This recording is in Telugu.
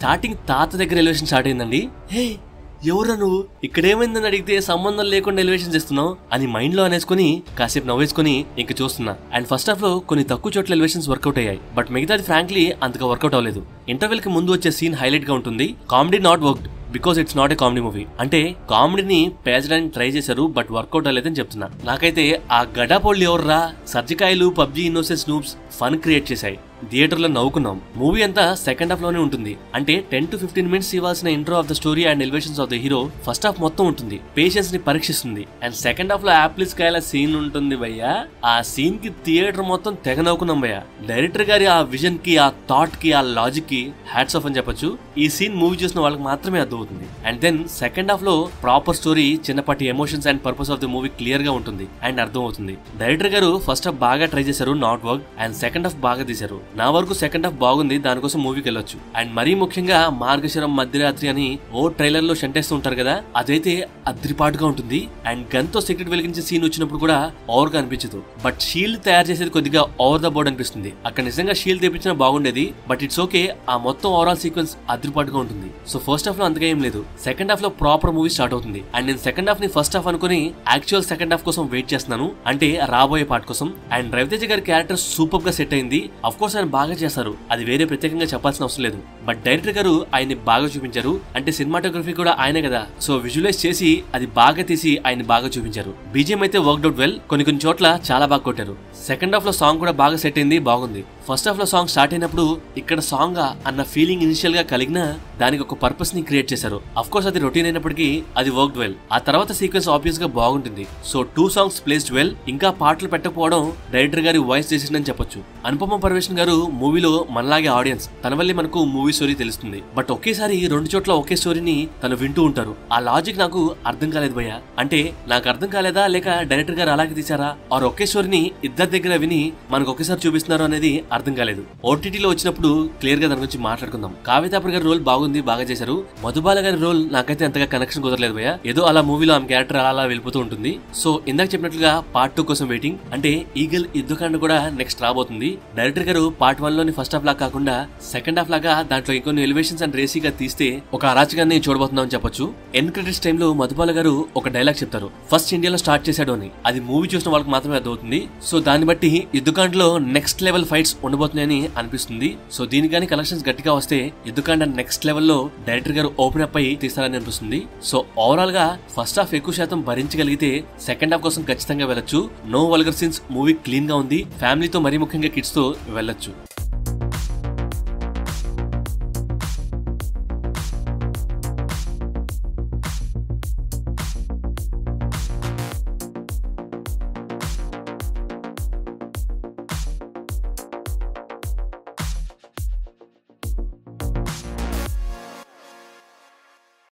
స్టార్టింగ్ తాత దగ్గర ఎలివేషన్ స్టార్ట్ అయిందండి. హే ఎవరా నువ్వు, ఇక్కడేమైందని అడిగితే సంబంధం లేకుండా ఎలివేషన్ చేస్తున్నావు అని మైండ్ లో అనేసుకుని కాసేపు నవ్వేసుకుని ఇంక చూస్తున్నా. అండ్ ఫస్ట్ హాఫ్ లో కొన్ని తక్కువ చోట్ల ఎలివేషన్స్ వర్కౌట్ అయ్యాయి, బట్ మిగతాది ఫ్రాంక్లీ అంతగా వర్కౌట్ అవ్వలేదు. ఇంటర్వెల్ కి ముందు వచ్చే సీన్ హైలైట్ గా ఉంటుంది. Comedy not worked because it's not a comedy movie. అంటే కామెడీని పేర్చడానికి ట్రై చేశారు, బట్ వర్కౌట్ అవ్వలేదని చెప్తున్నా. నాకైతే ఆ గడాపోళ్ళు ఎవర్రా, సర్జికాయలు, PUBG innocence noobs fun create చేశాయి. థియేటర్ లో నవ్వుకున్నాం. మూవీ అంతా సెకండ్ హాఫ్ లోనే ఉంటుంది. అంటే 10 to 15 minutes ఇవ్వాల్సిన intro of the story and elevations of the hero first half మొత్తం ఉంటుంది. పేషెన్స్ ని పరీక్షిస్తుంది. అండ్ సెకండ్ హాఫ్ లో యాప్లిస్ కాయల సీన్ ఉంటుంది భయ్యా. ఆ సీన్ కి థియేటర్ మొత్తం తెగ నవ్వుకున్నాం భయ్యా. డైరెక్టర్ గారి ఆ విజన్ కి, ఆ థాట్ కి, ఆ లాజిక్ కి హ్యాట్స్ ఆఫ్ అని చెప్పొచ్చు. ఈ సీన్ మూవీ చూసిన వాళ్ళకి మాత్రమే అర్థమవుతుంది. అండ్ దెన్ సెకండ్ హాఫ్ లో ప్రాపర్ స్టోరీ, చిన్నపాటి emotions and purpose of the movie clear గా ఉంటుంది అండ్ అర్థం అవుతుంది. డైరెక్టర్ గారు ఫస్ట్ హాఫ్ బాగా ట్రై చేశారు, not work. And second half బాగా తీశారు. నా వరకు సెకండ్ హాఫ్ బాగుంది, దానికోసం మూవీకి వెళ్ళొచ్చు. అండ్ మరీ ముఖ్యంగా మార్గశిరం మధ్యరాత్రి అని ఓ ట్రైలర్ లో షంటేస్తూ ఉంటారు కదా, అదైతే అద్రిపాటుగా ఉంటుంది. అండ్ గన్ తో సిగరెట్ వెలిగించే సీన్ వచ్చినప్పుడు కూడా ఓవర్ గా అనిపించదు, బట్ షీల్డ్ తయారు చేసేది కొద్దిగా ఓవర్ ద బోర్డ్ అనిపిస్తుంది. అక్కడ నిజంగా షీల్డ్ తెప్పించినా బాగుండేది, బట్ ఇట్స్ ఓకే. ఆ మొత్తం ఓవరాల్ సీక్వెన్స్ అద్రిపాటుగా ఉంటుంది. సో ఫస్ట్ హాఫ్ లో అంతగా ఏం లేదు. సెకండ్ హాఫ్ లో ప్రాపర్ మూవీ స్టార్ట్ అవుతుంది. అండ్ నేను సెకండ్ హాఫ్ ని ఫస్ట్ హాఫ్ అనుకుని యాక్చువల్ సెకండ్ హాఫ్ కోసం వెయిట్ చేస్తున్నాను, అంటే రాబోయే పార్ట్ కోసం. అండ్ రవితేజ గారి క్యారెక్టర్ సూపర్ గా సెట్ అయింది. అఫ్ కోర్స్ ఆయన బాగా చేస్తారు, అది వేరే ప్రత్యేకంగా చెప్పాల్సిన అవసరం లేదు. బట్ డైరెక్టర్ గారు ఆయన్ని బాగా చూపించారు. అంటే సినిమాటోగ్రఫీ కూడా ఆయనే కదా, సో విజువలైజ్ చేసి అది బాగా తీసి ఆయన బాగా చూపించారు. బీజిఎం అయితే వర్క్డ్ అవుట్ వెల్, కొన్ని చోట్ల చాలా బాగా కొట్టారు. సెకండ్ హాఫ్ లో సాంగ్ కూడా బాగా సెట్ అయింది, బాగుంది. ఫస్ట్ హాఫ్ లో సాంగ్ స్టార్ట్ అయినప్పుడు ఇక్కడ సాంగ్ అన్న ఫీలింగ్ ఇనిషియల్ గా కలిగినా దానికి ఒక పర్పస్ ని క్రియేట్ చేశారు. అఫ్ కోర్స్ అది రొటీన్ అయినప్పటికీ అది వర్క్డ్ వెల్. ఆ తర్వాత సీక్వెన్స్ ఆబ్వియస్ గా బాగుంటుంది. So 2 songs placed well. ఇంకా పాటలు పెట్టకపోవడం డైరెక్టర్ గారి వాయిస్ డెసిషన్ అని చెప్పొచ్చు. అనుపమ పరమేశ్వరన్ గారు మూవీలో మనలాగే ఆడియన్స్, తన వల్లే మనకు మూవీ స్టోరీ తెలుస్తుంది. బట్ ఒకేసారి 2 చోట్ల ఒకే స్టోరీని తను వింటూ ఉంటారు. ఆ లాజిక్ నాకు అర్థం కాలేదు భయ్య. అంటే నాకు అర్థం కాలేదా, లేక డైరెక్టర్ గారు అలాగే తీసారా, ఆర్ ఒకే స్టోరీని ఇద్దరి దగ్గర విని మనకు ఒకేసారి చూపిస్తున్నారు అనేది అర్థం కాలేదు. ఓటీటీలో వచ్చినప్పుడు క్లియర్ గా దాని గురించి మాట్లాడుకుందాం. కావ్యతాపర్ గారి రోల్ బాగుంది, బాగా చేశారు. మధుబాల గారి రోల్ నాకైతే అంతగా కనెక్షన్ కుదరలేదు భయ్య. ఏదో అలా మూవీలో ఆమె క్యారెక్టర్ అలా వెళ్ళిపోతూ ఉంటుంది. సో ఇందాక చెప్పినట్లుగా పార్ట్ 2 కోసం వెయిటింగ్. అంటే ఈగల్ యుద్ధకాండ కూడా నెక్స్ట్ రాబోతుంది. డైరెక్టర్ గారు పార్ట్ 1 లోని ఫస్ట్ హాఫ్ లాగా కాకుండా సెకండ్ హాఫ్ లాగా దాంట్లో ఇంకొన్ని ఎలివేషన్స్ అండ్ రేసీగా తీస్తే ఒక అరాచకాన్ని చూడబోతున్నాం అని చెప్పొచ్చు. ఎన్ క్రెడిట్స్ టైంలో మధుబాల గారు ఒక డైలాగ్ చెప్తారు, ఫస్ట్ ఇండియాలో స్టార్ట్ చేశాడు అని. అది మూవీ చూసిన వాళ్ళకి మాత్రమే అర్థమవుతుంది. సో దాన్ని బట్టి యుద్ధకాండలో నెక్స్ట్ లెవెల్ ఫైట్స్ ఉండబోతున్నాయని అనిపిస్తుంది. సో దీనికని కలెక్షన్స్ గట్టిగా వస్తే యుద్ధకాండ నెక్స్ట్ లెవెల్లో డైరెక్టర్ గారు ఓపెన్ అప్ అయ్యి తీస్తారని అనిపిస్తుంది. సో ఓవరాల్ గా ఫస్ట్ హాఫ్ ఎక్కువ శాతం భరించగలిగితే సెకండ్ హాఫ్ కోసం ఖచ్చితంగా వెళ్ళొచ్చు. No vulgar scenes, movie clean గా ఉంది. ఫ్యామిలీతో మరీ ముఖ్యంగా కిడ్స్ తో వెళ్ళొచ్చు.